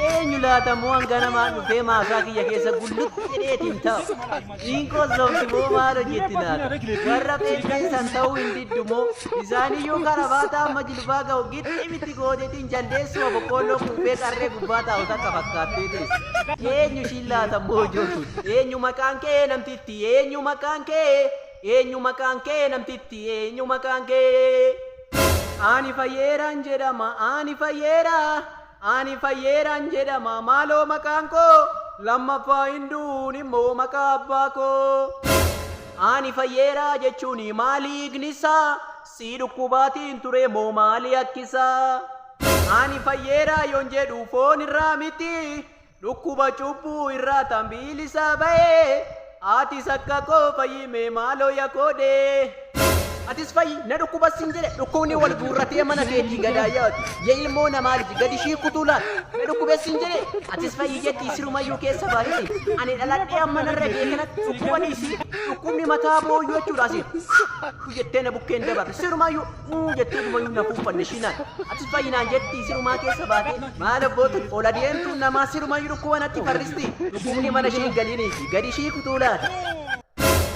Eenyu laatamu hanganamaan dhufee maasaa kiyya keessa gullutti jedheetiin ta'u. Dhiinkoo somti moo maal hojjetti naata? Warra beekan ta'uu hin diddu moo isaaniyyuu karabaataa amma jilbaa ga'u gixxi miti gooteetiin jaldeessuma boqqolloo kuufee qarree gubbaa taa'u takka fakkaattee teessi. Eenyu ishiin laatamu hojjetu? Eenyu maqaan kee namtitti? Eenyu maqaan kee? Eenyu maqaan kee namtitti? Eenyu maqaan kee? Ani fayyeeraan jedhama, ani fayyeera, ani fayyeeraan jedhama, maaloo maqaan koo lammaffaa hinduun immoo maqaa abbaa koo. Ani fayyeeraa jechuun maali ignisaa? Si dhukkubaatiin ture moo maali akkisaa? Ani fayyeeraa yoon jedhu foon irraa miti, dhukkuba cubbuu irraa tambiilisaa ba'ee, aatis akka koo fayyime maaloo yakoodee. Atis fayyi na dhukkuba sin jedhe dhukkubni wal guurratee mana keetii gadaayaati ya ilmoo namaati gadi ishii kutuulaan na dhukkube sin jedhe atis fayyi jetti sirumayyuu keessa baay'iti ani dhaladhee amma narra gee kanatti dhukkuba dhiisii dhukkubni mataa booyyuu jechuudha asiin jettee na bukkeen dabarre sirumayyuu jettee dhumayyuu na fuufanne shinaan atis fayyi naan jetti sirumaa keessa baatee maal abbootu ola deemtuun namaa sirumayyuu dhukkuba natti farristi dhukkubni mana ishii galiiniiti gadi ishii kutuulaati.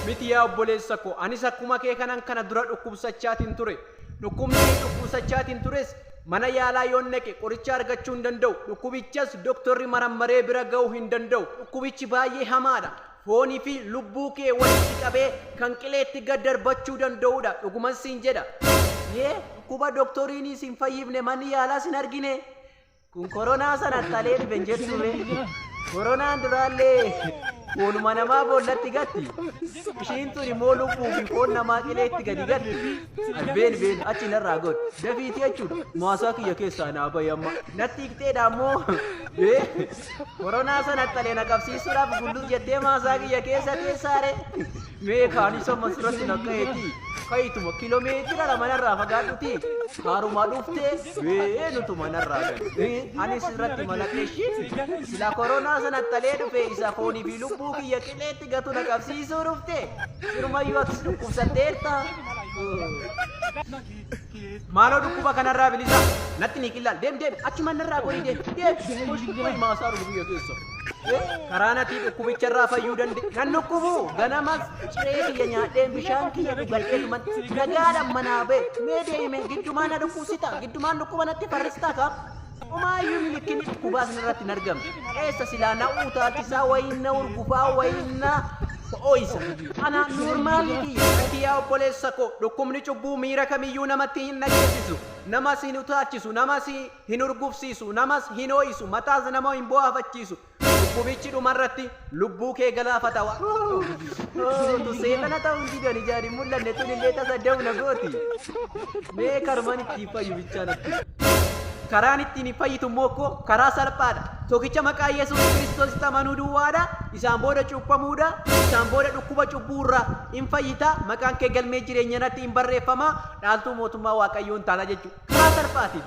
Miti yaa obboleessa koo anis akkuma kee kanan kana dura dhukkubsachaatiin ture dhukkubni dhukkubsachaatiin tures mana yaalaa yoon naqe qoricha argachuu hin danda'u dhukkubichas doktorri marammaree bira ga'uu hin danda'u dhukkubichi baay'ee hamaadha foonii fi lubbuu kee walitti qabee kan qileetti gad darbachuu danda'udha dhuguman siin jedha dhukkuba doktoriin sin fayyifne manni yaalaa sin argine kun koronaa sana talee dhiben jetture koronaan duraallee foonuma namaa boollatti gatti ishiin tuni moo lubbuu fi foon namaa qileetti gadi gatti been achi narraa god dafiiti jechuudha maasaa kiyya keessaa naa bayi amma natti hiikteedha ammoo koronaa sana talee na qabsiisuudhaaf gulluu jettee maasaa kiyya keessa teessaare mee kaanii somma sirratti naqqa'eeti kayituma kiiloomeetira lamanarraa fagaadhuti haarumaa dhuftee nutu manarraa gadi anis irratti malaqeeshiin sila koronaa sana talee dhufe isa foonii fi lubbuu kiyya qileetti gatu na qabsiisuu dhufte sirumayyuu atis dhukkubsatteerta maaloo dhukkuba kanarraa bilisa natti ni qillaal deem achi manarraa gorii deem maasaa dhufu biyya keessa karaa natti dhukkubicharraa fayyuu danda'e nan dhukkubu ganamas ciree kiyya nyaadheen bishaan kiyya dhugadheetuman nagaadhaan manaa ba'e mee deeme giddumaa na dhukkubsita giddumaan dhukkuba natti farristaa kaa Umayyuu milikinni dhukkubaas irratti hin argamne eessa silaa na uutaalchisaa wayinna urgufaa wayinna ooyisa ana normaaliti yaa obboleessa koo dhukkubni cubbuu miira kamiyyuu namatti hin nageessisu namas hin utaalchisu namas hin urgufsiisu namas hin ooyisu mataas nama hin bu'aafachiisu dhukkubichi dhumarratti lubbuu kee galaafata tu seetana ta'uu didan ijaari mul'anne tun illee tasadda'u na gooti mee karman itti fayyu bichaanatti karaan ittiin fayyitu mokko karaa salphaadha tokkicha maqaa Yesuus Kiristoositti amanuu duwwaadha isaan booda cuuphamuudha isaan booda dhukkuba cubbuurraa hin fayyita maqaan kee galmee jireenyaatti hin barreeffama dhaaltuu mootummaa Waaqayyoon taala jechuudha karaa salphaatiin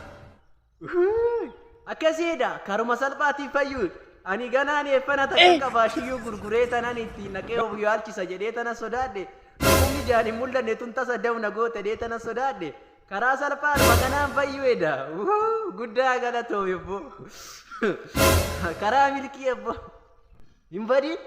akkasiidha karuma salphaatiin fayyuu ani ganaan eeffana takka qabaashiyyuu gurguree tanan ittiin naqee of yaalchisa jedhee tana sodaadhe dhukkubni jaan hin mul'anne tun tasa da'u na goote jedhee tana sodaadhe karaa salphaan makanaan fayyuedha guddaa galatoomi ebbo karaa milkii ebbo hin badin